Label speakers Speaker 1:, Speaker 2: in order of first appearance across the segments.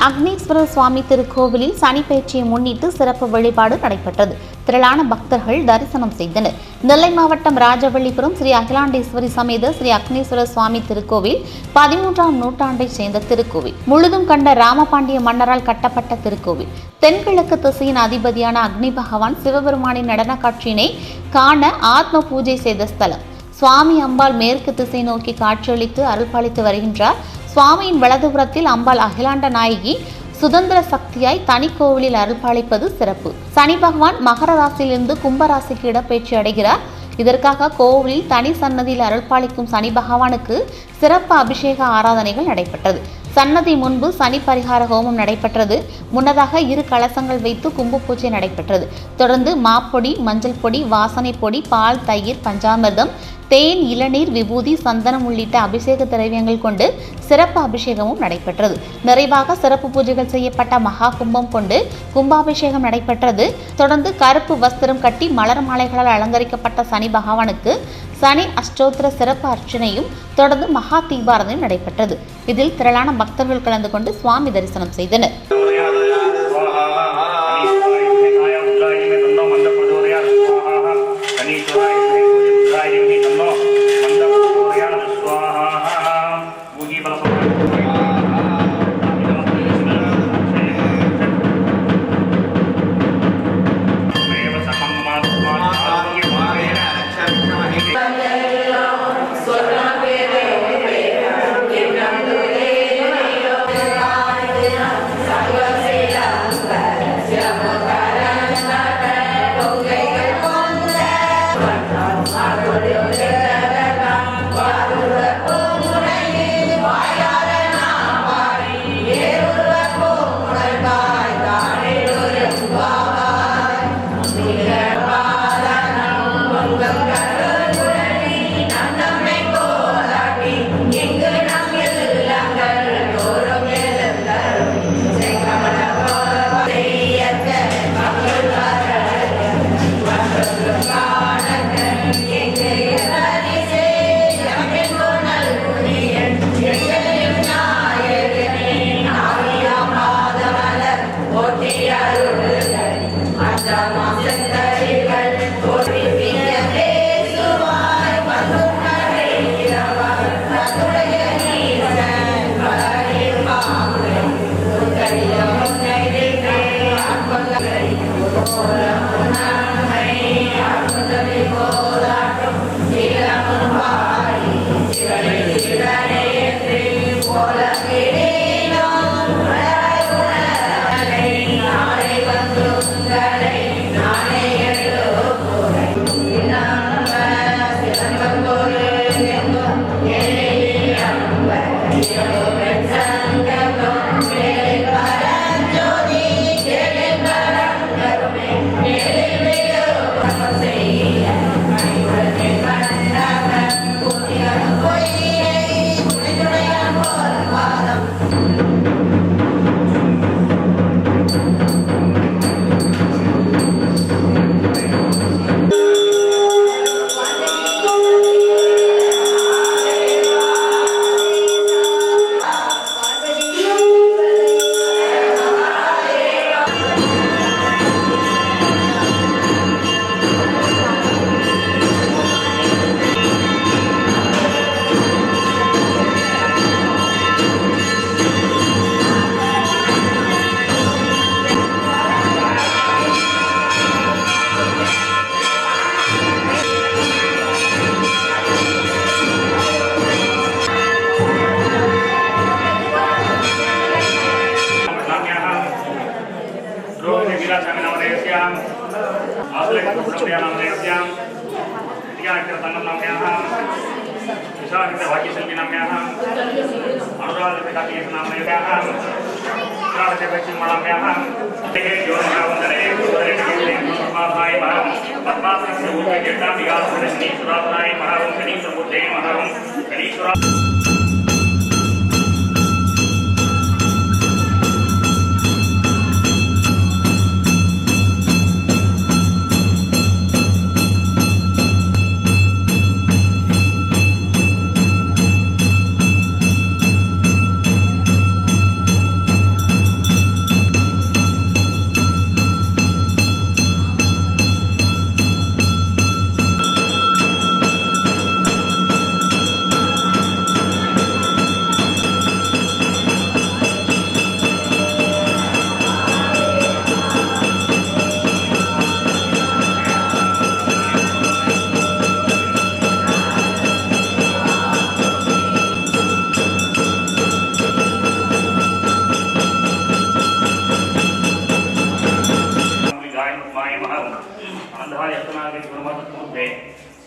Speaker 1: அக்னீஸ்வரர் சுவாமி திருக்கோவிலில் சனி பெயர்ச்சியை முன்னிட்டு சிறப்பு வழிபாடு நடைபெற்றது. திரளான பக்தர்கள் தரிசனம் செய்தனர். நெல்லை மாவட்டம் ராஜவள்ளிபுரம் ஸ்ரீ அகிலாண்டேஸ்வரி சமேத ஸ்ரீ அக்னீஸ்வரர் சுவாமி திருக்கோவில் 13ஆம் நூற்றாண்டை சேர்ந்த திருக்கோவில். முழுதும் கண்ட ராமபாண்டிய மன்னரால் கட்டப்பட்ட திருக்கோவில். தென்கிழக்கு திசையின் அதிபதியான அக்னி பகவான் சிவபெருமானின் நடன காட்சியினை காண ஆத்ம பூஜை செய்த ஸ்தலம். சுவாமி அம்பாள் மேற்கு திசை நோக்கி காட்சியளித்து அருள்பாலித்து வருகின்றார். சுவாமியின் வலதுபுறத்தில் அம்பாள் அகிலாண்ட நாயகி சுதந்திர சக்தியாய் தனி கோவிலில் அருள்பாலிப்பது சிறப்பு. சனி பகவான் மகர ராசியிலிருந்து கும்பராசிக்கு இடப்பெயர்ச்சி அடைகிறார். இதற்காக கோவிலில் தனி சன்னதியில் அருள்பாலிக்கும் சனி பகவானுக்கு சிறப்பு அபிஷேக ஆராதனைகள் நடைபெற்றது. சன்னதி முன்பு சனி பரிகார ஹோமம் நடைபெற்றது. முன்னதாக 2 கலசங்கள் வைத்து கும்பு பூஜை நடைபெற்றது. தொடர்ந்து மாப்பொடி, மஞ்சள் பொடி, வாசனை பொடி, பால், தயிர், பஞ்சாமிர்தம், தேன், இளநீர், விபூதி, சந்தனம் உள்ளிட்ட அபிஷேக திரவியங்கள் கொண்டு சிறப்பு அபிஷேகமும் நடைபெற்றது. நிறைவாக சிறப்பு பூஜைகள் செய்யப்பட்ட மகா கும்பம் கொண்டு கும்பாபிஷேகம் நடைபெற்றது. தொடர்ந்து கருப்பு வஸ்திரம் கட்டி மலர் மாலைகளால் அலங்கரிக்கப்பட்ட சனி பகவானுக்கு சனி அஷ்டோத்திர சிறப்பு அர்ச்சனையும் தொடர்ந்து மகா தீபாரதனையும் நடைபெற்றது. இதில் திரளான பக்தர்கள் கலந்து கொண்டு சுவாமி தரிசனம் செய்தனர்.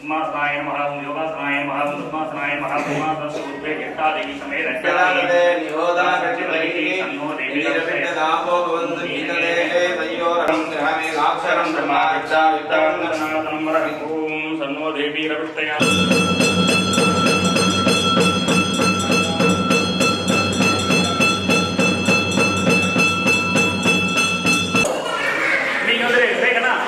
Speaker 2: पद्मासनाय नमः ओम योगासनाय नमः ओम पद्मासनाय नमः पद्मासनस्य उद्भे जट्टादेवी समेत
Speaker 3: जलानदे निहोदा प्रतिपरिहि
Speaker 2: सन्नो देवी
Speaker 3: वीरपिण्डदापो भवन्तु गीतदेहे तयोरहं ग्रहमे लाक्षरं ब्रह्मा